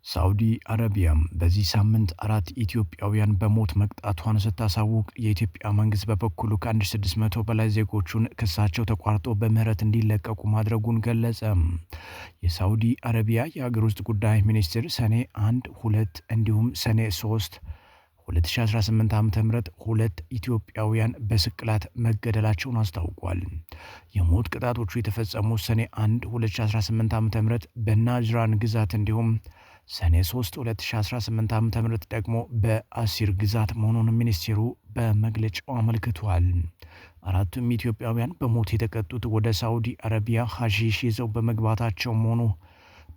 ሳዑዲ አረቢያ በዚህ ሳምንት 4 ኢትዮጵያውያን በሞት መቅጣቷን ስታሳውቅ የኢትዮጵያ መንግስት በበኩሉ ከ1600 በላይ ዜጎቹን ክሳቸው ተቋርጦ በምህረት እንዲለቀቁ ማድረጉን ገለጸ። የሳዑዲ አረቢያ የሀገር ውስጥ ጉዳይ ሚኒስትር ሰኔ 1፣ 2 እንዲሁም ሰኔ 3 2018 ዓ.ም ሁለት ኢትዮጵያውያን በስቅላት መገደላቸውን አስታውቋል። የሞት ቅጣቶቹ የተፈጸሙት ሰኔ 1 2018 ዓ.ም በናጅራን ግዛት እንዲሁም ሰኔ 3 2018 ዓ.ም ደግሞ በአሲር ግዛት መሆኑን ሚኒስቴሩ በመግለጫው አመልክቷል። አራቱም ኢትዮጵያውያን በሞት የተቀጡት ወደ ሳዑዲ አረቢያ ሐሺሽ ይዘው በመግባታቸው መሆኑ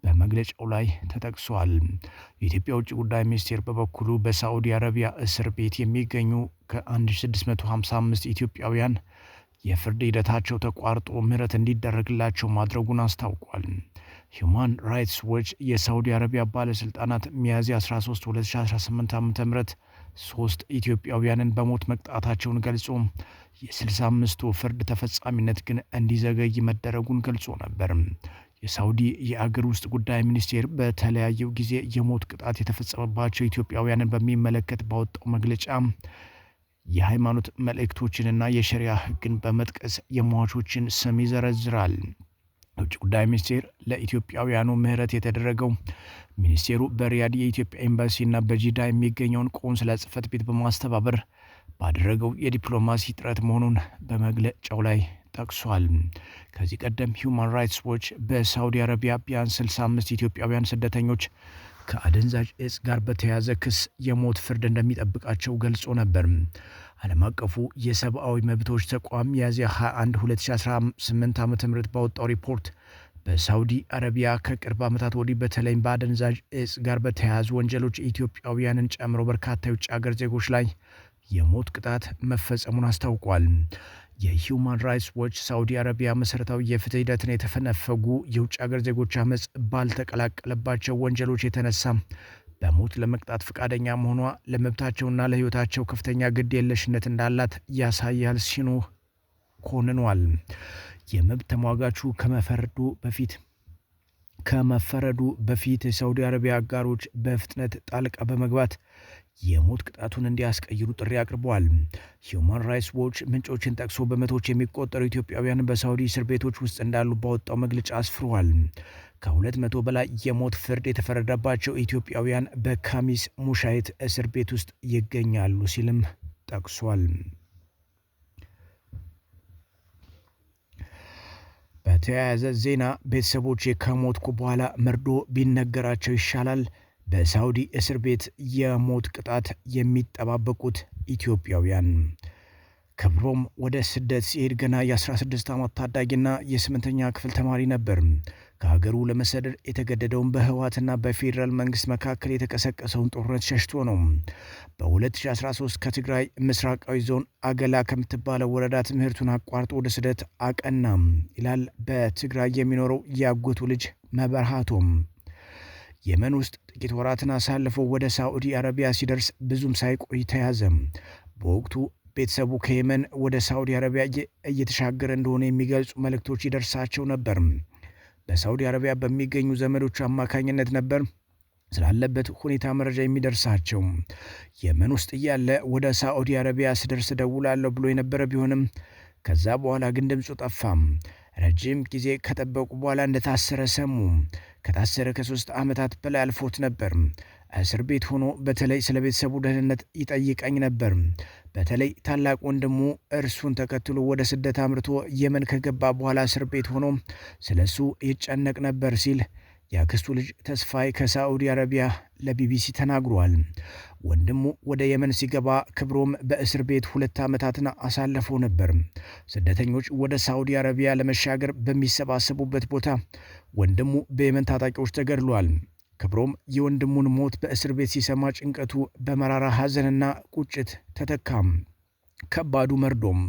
በመግለጫው ላይ ተጠቅሷል። የኢትዮጵያ ውጭ ጉዳይ ሚኒስቴር በበኩሉ በሳዑዲ አረቢያ እስር ቤት የሚገኙ ከ1655 ኢትዮጵያውያን የፍርድ ሂደታቸው ተቋርጦ ምህረት እንዲደረግላቸው ማድረጉን አስታውቋል። ሁማን ራይትስ ዎች የሳዑዲ አረቢያ ባለስልጣናት ሚያዝያ 13 2018 ዓ.ም 3 ኢትዮጵያውያንን በሞት መቅጣታቸውን ገልጾ የ65ቱ ፍርድ ተፈጻሚነት ግን እንዲዘገይ መደረጉን ገልጾ ነበር። የሳዑዲ የአገር ውስጥ ጉዳይ ሚኒስቴር በተለያዩ ጊዜ የሞት ቅጣት የተፈጸመባቸው ኢትዮጵያውያንን በሚመለከት ባወጣው መግለጫ የሃይማኖት መልእክቶችንና የሸሪያ ሕግን በመጥቀስ የሟቾችን ስም ይዘረዝራል። የውጭ ጉዳይ ሚኒስቴር ለኢትዮጵያውያኑ ምህረት የተደረገው ሚኒስቴሩ በሪያድ የኢትዮጵያ ኤምባሲና በጂዳ የሚገኘውን ቆንስላ ጽሕፈት ቤት በማስተባበር ባደረገው የዲፕሎማሲ ጥረት መሆኑን በመግለጫው ላይ ጠቅሷል። ከዚህ ቀደም ሁማን ራይትስ ዎች በሳዑዲ አረቢያ ቢያንስ 65 ኢትዮጵያውያን ስደተኞች ከአደንዛዥ እጽ ጋር በተያያዘ ክስ የሞት ፍርድ እንደሚጠብቃቸው ገልጾ ነበር። ዓለም አቀፉ የሰብአዊ መብቶች ተቋም ሚያዝያ 21 2018 ዓ.ም ባወጣው ሪፖርት በሳዑዲ አረቢያ ከቅርብ ዓመታት ወዲህ በተለይም በአደንዛዥ እጽ ጋር በተያያዙ ወንጀሎች ኢትዮጵያውያንን ጨምሮ በርካታ የውጭ ሀገር ዜጎች ላይ የሞት ቅጣት መፈጸሙን አስታውቋል። የሁማን ራይትስ ዎች ሳዑዲ አረቢያ መሰረታዊ የፍትህ ሂደትን የተፈነፈጉ የውጭ ሀገር ዜጎች አመፅ ባልተቀላቀለባቸው ወንጀሎች የተነሳ በሞት ለመቅጣት ፈቃደኛ መሆኗ ለመብታቸውና ለህይወታቸው ከፍተኛ ግድ የለሽነት እንዳላት ያሳያል ሲሉ ኮንኗል። የመብት ተሟጋቹ ከመፈረዱ በፊት የሳዑዲ አረቢያ አጋሮች በፍጥነት ጣልቃ በመግባት የሞት ቅጣቱን እንዲያስቀይሩ ጥሪ አቅርበዋል። ሁማን ራይትስ ዎች ምንጮችን ጠቅሶ በመቶዎች የሚቆጠሩ ኢትዮጵያውያን በሳዑዲ እስር ቤቶች ውስጥ እንዳሉ ባወጣው መግለጫ አስፍሯል። ከ200 በላይ የሞት ፍርድ የተፈረደባቸው ኢትዮጵያውያን በካሚስ ሙሻይት እስር ቤት ውስጥ ይገኛሉ ሲልም ጠቅሷል። በተያያዘ ዜና ቤተሰቦቼ ከሞትኩ በኋላ መርዶ ቢነገራቸው ይሻላል። በሳዑዲ እስር ቤት የሞት ቅጣት የሚጠባበቁት ኢትዮጵያውያን። ክብሮም ወደ ስደት ሲሄድ ገና የ16 ዓመት ታዳጊና የ8ኛ ክፍል ተማሪ ነበር። ከሀገሩ ለመሰደድ የተገደደውን በህወሓትና በፌዴራል መንግስት መካከል የተቀሰቀሰውን ጦርነት ሸሽቶ ነው። በ2013 ከትግራይ ምስራቃዊ ዞን አገላ ከምትባለው ወረዳ ትምህርቱን አቋርጦ ወደ ስደት አቀና ይላል በትግራይ የሚኖረው ያጎቱ ልጅ መበርሃቶም። የመን ውስጥ ጥቂት ወራትን አሳልፎ ወደ ሳዑዲ አረቢያ ሲደርስ ብዙም ሳይቆይ ተያዘ። በወቅቱ ቤተሰቡ ከየመን ወደ ሳዑዲ አረቢያ እየተሻገረ እንደሆነ የሚገልጹ መልእክቶች ይደርሳቸው ነበር። በሳዑዲ አረቢያ በሚገኙ ዘመዶቹ አማካኝነት ነበር ስላለበት ሁኔታ መረጃ የሚደርሳቸው። የመን ውስጥ እያለ ወደ ሳዑዲ አረቢያ ስደርስ ደውላለሁ ብሎ የነበረ ቢሆንም ከዛ በኋላ ግን ድምፁ ጠፋም። ረጅም ጊዜ ከጠበቁ በኋላ እንደታሰረ ሰሙ። ከታሰረ ከ3 ዓመታት በላይ አልፎት ነበር። እስር ቤት ሆኖ በተለይ ስለ ቤተሰቡ ደህንነት ይጠይቀኝ ነበር። በተለይ ታላቅ ወንድሙ እርሱን ተከትሎ ወደ ስደት አምርቶ የመን ከገባ በኋላ እስር ቤት ሆኖ ስለሱ ይጨነቅ ነበር ሲል የአክስቱ ልጅ ተስፋይ ከሳዑዲ አረቢያ ለቢቢሲ ተናግሯል። ወንድሙ ወደ የመን ሲገባ ክብሮም በእስር ቤት 2 ዓመታትን አሳልፎ ነበር። ስደተኞች ወደ ሳዑዲ አረቢያ ለመሻገር በሚሰባሰቡበት ቦታ ወንድሙ በየመን ታጣቂዎች ተገድሏል። ክብሮም የወንድሙን ሞት በእስር ቤት ሲሰማ ጭንቀቱ በመራራ ሐዘንና ቁጭት ተተካም። ከባዱ መርዶም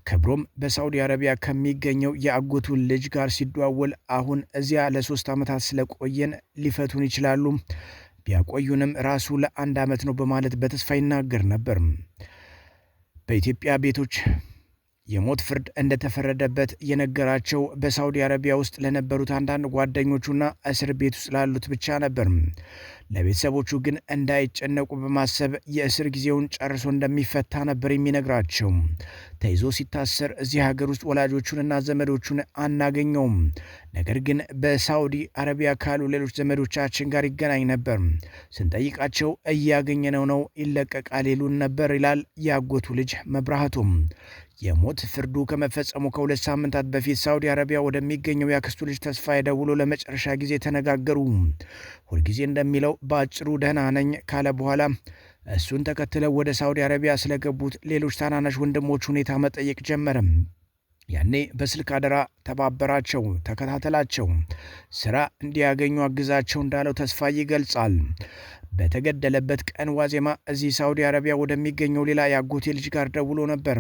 ክብሮም በሳዑዲ አረቢያ ከሚገኘው የአጎቱ ልጅ ጋር ሲደዋወል አሁን እዚያ ለ3 ዓመታት ስለቆየን ሊፈቱን ይችላሉ፣ ቢያቆዩንም ራሱ ለ1 ዓመት ነው በማለት በተስፋ ይናገር ነበር። በኢትዮጵያ ቤቶች የሞት ፍርድ እንደተፈረደበት የነገራቸው በሳውዲ አረቢያ ውስጥ ለነበሩት አንዳንድ ጓደኞቹና እስር ቤት ውስጥ ላሉት ብቻ ነበር። ለቤተሰቦቹ ግን እንዳይጨነቁ በማሰብ የእስር ጊዜውን ጨርሶ እንደሚፈታ ነበር የሚነግራቸው። ተይዞ ሲታሰር እዚህ ሀገር ውስጥ ወላጆቹንና ዘመዶቹን አናገኘውም። ነገር ግን በሳውዲ አረቢያ ካሉ ሌሎች ዘመዶቻችን ጋር ይገናኝ ነበር። ስንጠይቃቸው እያገኘነው ነው፣ ይለቀቃል ይሉን ነበር ይላል ያጎቱ ልጅ መብራህቱም። የሞት ፍርዱ ከመፈጸሙ ከ2 ሳምንታት በፊት ሳውዲ አረቢያ ወደሚገኘው ያክስቱ ልጅ ተስፋዬ ደውሎ ለመጨረሻ ጊዜ ተነጋገሩ። ሁልጊዜ እንደሚለው በአጭሩ ደህና ነኝ ካለ በኋላ እሱን ተከትለው ወደ ሳውዲ አረቢያ ስለገቡት ሌሎች ታናናሽ ወንድሞች ሁኔታ መጠየቅ ጀመረ። ያኔ በስልክ አደራ ተባበራቸው፣ ተከታተላቸው፣ ስራ እንዲያገኙ አግዛቸው እንዳለው ተስፋ ይገልጻል። በተገደለበት ቀን ዋዜማ እዚህ ሳውዲ አረቢያ ወደሚገኘው ሌላ የአጎቴ ልጅ ጋር ደውሎ ነበር።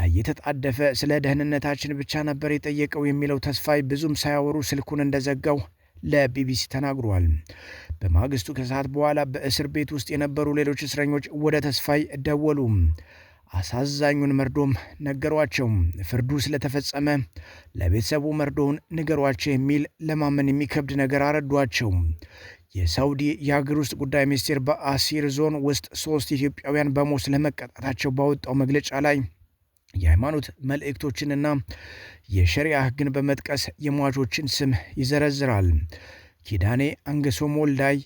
እየተጣደፈ ስለ ደህንነታችን ብቻ ነበር የጠየቀው የሚለው ተስፋይ ብዙም ሳያወሩ ስልኩን እንደዘጋው ለቢቢሲ ተናግሯል። በማግስቱ ከሰዓት በኋላ በእስር ቤት ውስጥ የነበሩ ሌሎች እስረኞች ወደ ተስፋይ ደወሉ። አሳዛኙን መርዶም ነገሯቸው። ፍርዱ ስለተፈጸመ ለቤተሰቡ መርዶውን ንገሯቸው የሚል ለማመን የሚከብድ ነገር አረዷቸው። የሳውዲ የሀገር ውስጥ ጉዳይ ሚኒስቴር በአሲር ዞን ውስጥ 3 ኢትዮጵያውያን በሞት ለመቀጣታቸው ባወጣው መግለጫ ላይ የሃይማኖት መልእክቶችንና የሸሪዓ ሕግን በመጥቀስ የሟቾችን ስም ይዘረዝራል። ኪዳኔ አንገሶም ወልዳይ፣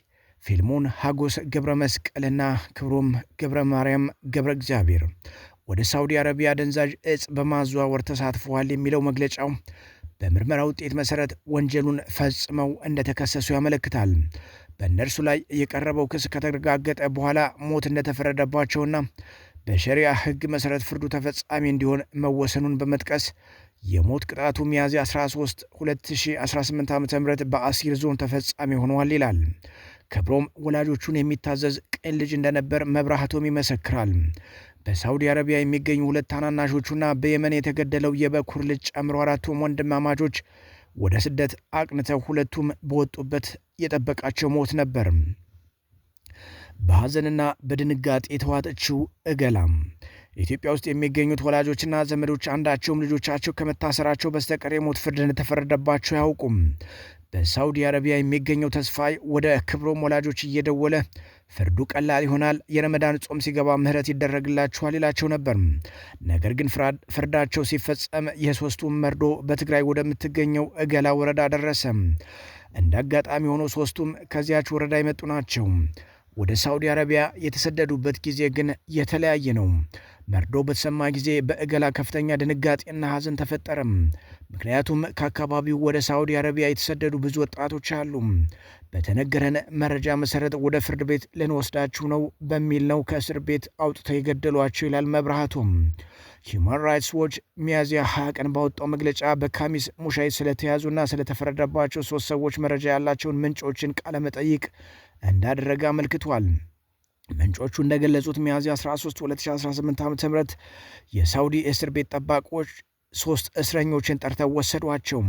ፊልሞን ሀጎስ ገብረ መስቀልና ክብሮም ገብረ ማርያም ገብረ እግዚአብሔር ወደ ሳውዲ አረቢያ አደንዛዥ እጽ በማዘዋወር ተሳትፈዋል የሚለው መግለጫው በምርመራ ውጤት መሰረት ወንጀሉን ፈጽመው እንደተከሰሱ ያመለክታል። በእነርሱ ላይ የቀረበው ክስ ከተረጋገጠ በኋላ ሞት እንደተፈረደባቸውና በሸሪዓ ሕግ መሰረት ፍርዱ ተፈጻሚ እንዲሆን መወሰኑን በመጥቀስ የሞት ቅጣቱ ሚያዝያ 13 2018 ዓ.ም በአሲር ዞን ተፈጻሚ ሆኗል ይላል። ክብሮም ወላጆቹን የሚታዘዝ ቅን ልጅ እንደነበር መብራህቶም ይመሰክራል። በሳውዲ አረቢያ የሚገኙ 2 ታናናሾቹና በየመን የተገደለው የበኩር ልጅ ጨምሮ 4ቱም ወንድማማቾች ወደ ስደት አቅንተው ሁለቱም በወጡበት የጠበቃቸው ሞት ነበር። በሐዘንና በድንጋጤ የተዋጠችው እገላም ኢትዮጵያ ውስጥ የሚገኙት ወላጆችና ዘመዶች አንዳቸውም ልጆቻቸው ከመታሰራቸው በስተቀር የሞት ፍርድ እንደተፈረደባቸው አያውቁም። በሳውዲ አረቢያ የሚገኘው ተስፋይ ወደ ክብሮም ወላጆች እየደወለ ፍርዱ ቀላል ይሆናል፣ የረመዳን ጾም ሲገባ ምህረት ይደረግላችኋል ይላቸው ነበር። ነገር ግን ፍርዳቸው ሲፈጸም የ3ቱም መርዶ በትግራይ ወደምትገኘው እገላ ወረዳ ደረሰ። እንደ አጋጣሚ ሆኖ 3ቱም ከዚያች ወረዳ የመጡ ናቸው። ወደ ሳውዲ አረቢያ የተሰደዱበት ጊዜ ግን የተለያየ ነው። መርዶ በተሰማ ጊዜ በእገላ ከፍተኛ ድንጋጤና ሐዘን ተፈጠረም። ምክንያቱም ከአካባቢው ወደ ሳውዲ አረቢያ የተሰደዱ ብዙ ወጣቶች አሉ። በተነገረን መረጃ መሰረት ወደ ፍርድ ቤት ልንወስዳችሁ ነው በሚል ነው ከእስር ቤት አውጥተው የገደሏቸው ይላል መብራህቱም። ሂውማን ራይትስ ዎች ሚያዝያ 20 ቀን ባወጣው መግለጫ በካሚስ ሙሻይት ስለተያዙና ስለተፈረደባቸው 3 ሰዎች መረጃ ያላቸውን ምንጮችን ቃለመጠይቅ እንዳደረገ አመልክቷል። ምንጮቹ እንደገለጹት ሚያዝያ 13 2018 ዓ.ም የሳውዲ እስር ቤት ጠባቂዎች 3 እስረኞችን ጠርተው ወሰዷቸው።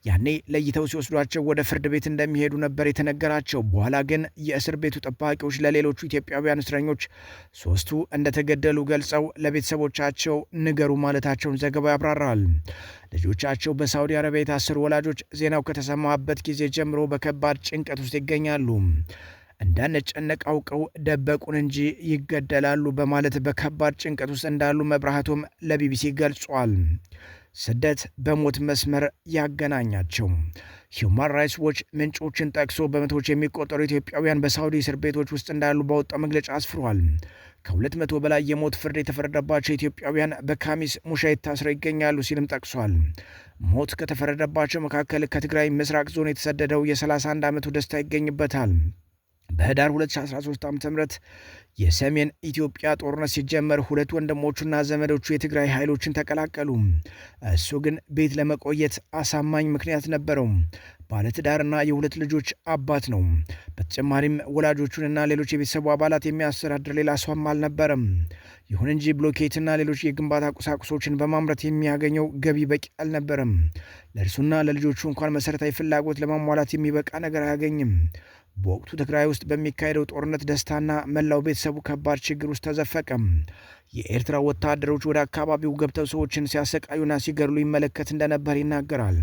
ያኔ ለይተው ሲወስዷቸው ወደ ፍርድ ቤት እንደሚሄዱ ነበር የተነገራቸው። በኋላ ግን የእስር ቤቱ ጠባቂዎች ለሌሎቹ ኢትዮጵያውያን እስረኞች 3ቱ እንደተገደሉ ገልጸው ለቤተሰቦቻቸው ንገሩ ማለታቸውን ዘገባው ያብራራል። ልጆቻቸው በሳውዲ አረቢያ የታሰሩ ወላጆች ዜናው ከተሰማበት ጊዜ ጀምሮ በከባድ ጭንቀት ውስጥ ይገኛሉ። እንዳንጨነቅ አውቀው ደበቁን እንጂ ይገደላሉ በማለት በከባድ ጭንቀት ውስጥ እንዳሉ መብራህቱም ለቢቢሲ ገልጿል። ስደት በሞት መስመር ያገናኛቸው። ሂውማን ራይትስ ዎች ምንጮችን ጠቅሶ በመቶዎች የሚቆጠሩ ኢትዮጵያውያን በሳውዲ እስር ቤቶች ውስጥ እንዳሉ ባወጣው መግለጫ አስፍሯል። ከ200 በላይ የሞት ፍርድ የተፈረደባቸው ኢትዮጵያውያን በካሚስ ሙሻይት ታስረው ይገኛሉ ሲልም ጠቅሷል። ሞት ከተፈረደባቸው መካከል ከትግራይ ምስራቅ ዞን የተሰደደው የ31 ዓመቱ ደስታ ይገኝበታል። በህዳር 2013 ዓ.ም የሰሜን ኢትዮጵያ ጦርነት ሲጀመር 2 ወንድሞቹና ዘመዶቹ የትግራይ ኃይሎችን ተቀላቀሉ። እሱ ግን ቤት ለመቆየት አሳማኝ ምክንያት ነበረው። ባለትዳርና የ2 ልጆች አባት ነው። በተጨማሪም ወላጆቹንና ሌሎች የቤተሰቡ አባላት የሚያስተዳድር ሌላ ሰውም አልነበረም። ይሁን እንጂ ብሎኬትና ሌሎች የግንባታ ቁሳቁሶችን በማምረት የሚያገኘው ገቢ በቂ አልነበረም። ለእርሱና ለልጆቹ እንኳን መሰረታዊ ፍላጎት ለማሟላት የሚበቃ ነገር አያገኝም። በወቅቱ ትግራይ ውስጥ በሚካሄደው ጦርነት ደስታና መላው ቤተሰቡ ከባድ ችግር ውስጥ ተዘፈቀም። የኤርትራ ወታደሮች ወደ አካባቢው ገብተው ሰዎችን ሲያሰቃዩና ሲገድሉ ይመለከት እንደነበር ይናገራል።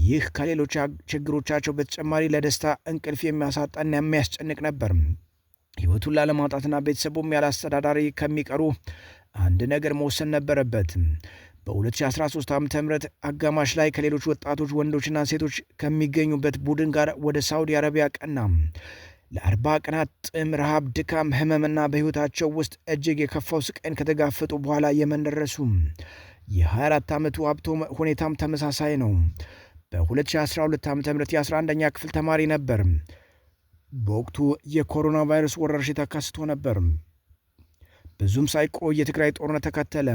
ይህ ከሌሎች ችግሮቻቸው በተጨማሪ ለደስታ እንቅልፍ የሚያሳጣና የሚያስጨንቅ ነበር። ሕይወቱን ላለማጣትና ቤተሰቡም ያለ አስተዳዳሪ ከሚቀሩ አንድ ነገር መወሰን ነበረበት። በ2013 ዓ.ም አጋማሽ ላይ ከሌሎች ወጣቶች ወንዶችና ሴቶች ከሚገኙበት ቡድን ጋር ወደ ሳውዲ አረቢያ ቀና። ለ40 ቀናት ጥም፣ ረሃብ፣ ድካም፣ ህመምና በሕይወታቸው ውስጥ እጅግ የከፋው ስቃይን ከተጋፈጡ በኋላ የመን ደረሱ። የ24 ዓመቱ ሀብቶም ሁኔታም ተመሳሳይ ነው። በ2012 ዓ.ም የ11ኛ ክፍል ተማሪ ነበር። በወቅቱ የኮሮና ቫይረስ ወረርሽኝ ተከስቶ ነበር። ብዙም ሳይቆይ የትግራይ ጦርነት ተከተለ።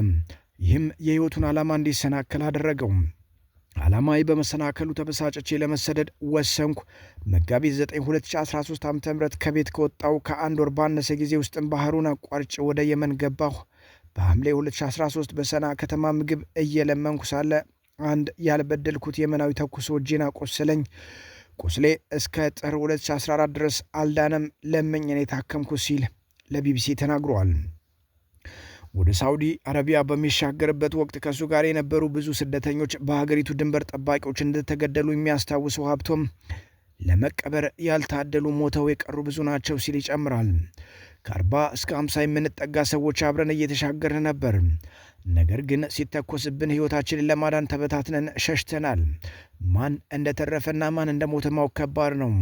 ይህም የሕይወቱን ዓላማ እንዲሰናከል አደረገው። ዓላማዊ በመሰናከሉ ተበሳጨቼ ለመሰደድ ወሰንኩ። መጋቢት 9 2013 ዓ.ም ከቤት ከወጣው ከአንድ ወር ባነሰ ጊዜ ውስጥም ባህሩን አቋርጬ ወደ የመን ገባሁ። በሐምሌ 2013 በሰና ከተማ ምግብ እየለመንኩ ሳለ አንድ ያልበደልኩት የመናዊ ተኩሶ እጄን አቆሰለኝ። ቁስሌ እስከ ጥር 2014 ድረስ አልዳነም። ለምኜ ነው የታከምኩ ሲል ለቢቢሲ ተናግሯል። ወደ ሳውዲ አረቢያ በሚሻገርበት ወቅት ከሱ ጋር የነበሩ ብዙ ስደተኞች በሀገሪቱ ድንበር ጠባቂዎች እንደተገደሉ የሚያስታውሰው ሀብቶም ለመቀበር ያልታደሉ ሞተው የቀሩ ብዙ ናቸው ሲል ይጨምራል። ከ40 እስከ 50 የምንጠጋ ሰዎች አብረን እየተሻገርን ነበር። ነገር ግን ሲተኮስብን ሕይወታችንን ለማዳን ተበታትነን ሸሽተናል። ማን እንደተረፈና ማን እንደሞተ ማወቅ ከባድ ነው።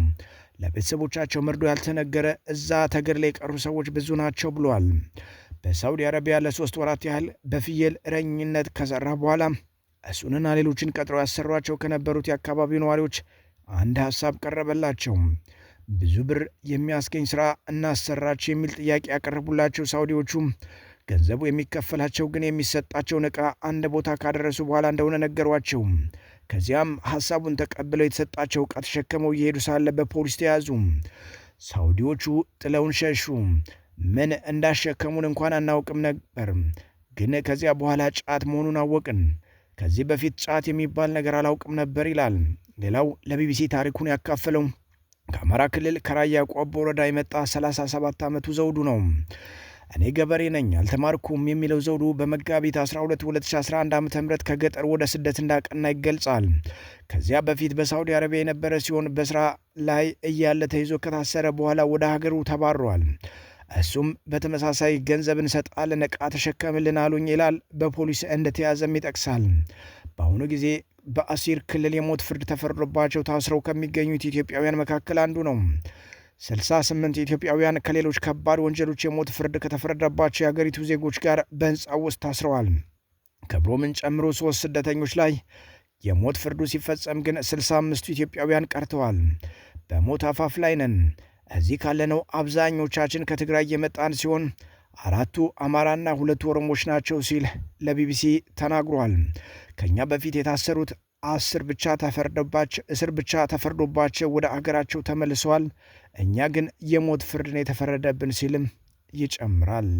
ለቤተሰቦቻቸው መርዶ ያልተነገረ እዛ ተገድለው የቀሩ ሰዎች ብዙ ናቸው ብለዋል። በሳውዲ አረቢያ ለ3 ወራት ያህል በፍየል እረኝነት ከሰራ በኋላ እሱንና ሌሎችን ቀጥረው ያሰሯቸው ከነበሩት የአካባቢው ነዋሪዎች አንድ ሐሳብ ቀረበላቸው። ብዙ ብር የሚያስገኝ ሥራ እናሰራቸው የሚል ጥያቄ ያቀረቡላቸው ሳውዲዎቹ ገንዘቡ የሚከፈላቸው ግን የሚሰጣቸውን ዕቃ አንድ ቦታ ካደረሱ በኋላ እንደሆነ ነገሯቸው። ከዚያም ሐሳቡን ተቀብለው የተሰጣቸው ዕቃ ተሸክመው እየሄዱ ሳለ በፖሊስ ተያዙ። ሳውዲዎቹ ጥለውን ሸሹ። ምን እንዳሸከሙን እንኳን አናውቅም ነበር፣ ግን ከዚያ በኋላ ጫት መሆኑን አወቅን። ከዚህ በፊት ጫት የሚባል ነገር አላውቅም ነበር ይላል። ሌላው ለቢቢሲ ታሪኩን ያካፈለው ከአማራ ክልል ከራያ ቆቦ ወረዳ የመጣ 37 ዓመቱ ዘውዱ ነው። እኔ ገበሬ ነኝ አልተማርኩም የሚለው ዘውዱ በመጋቢት 12 2011 ዓ.ም ከገጠር ወደ ስደት እንዳቀና ይገልጻል። ከዚያ በፊት በሳውዲ አረቢያ የነበረ ሲሆን በስራ ላይ እያለ ተይዞ ከታሰረ በኋላ ወደ ሀገሩ ተባሯል። እሱም በተመሳሳይ ገንዘብ እንሰጣለን ዕቃ ተሸከምልን አሉኝ ይላል። በፖሊስ እንደተያዘም ይጠቅሳል። በአሁኑ ጊዜ በአሲር ክልል የሞት ፍርድ ተፈርዶባቸው ታስረው ከሚገኙት ኢትዮጵያውያን መካከል አንዱ ነው። 68 ኢትዮጵያውያን ከሌሎች ከባድ ወንጀሎች የሞት ፍርድ ከተፈረደባቸው የአገሪቱ ዜጎች ጋር በሕንፃው ውስጥ ታስረዋል። ክብሮምን ጨምሮ 3 ስደተኞች ላይ የሞት ፍርዱ ሲፈጸም ግን 65ቱ ኢትዮጵያውያን ቀርተዋል። በሞት አፋፍ ላይ ነን። እዚህ ካለነው አብዛኞቻችን ከትግራይ የመጣን ሲሆን 4ቱ አማራና 2 ኦሮሞዎች ናቸው ሲል ለቢቢሲ ተናግሯል። ከኛ በፊት የታሰሩት እስር ብቻ ተፈርዶባቸው ወደ አገራቸው ተመልሰዋል። እኛ ግን የሞት ፍርድ ነው የተፈረደብን ሲልም ይጨምራል።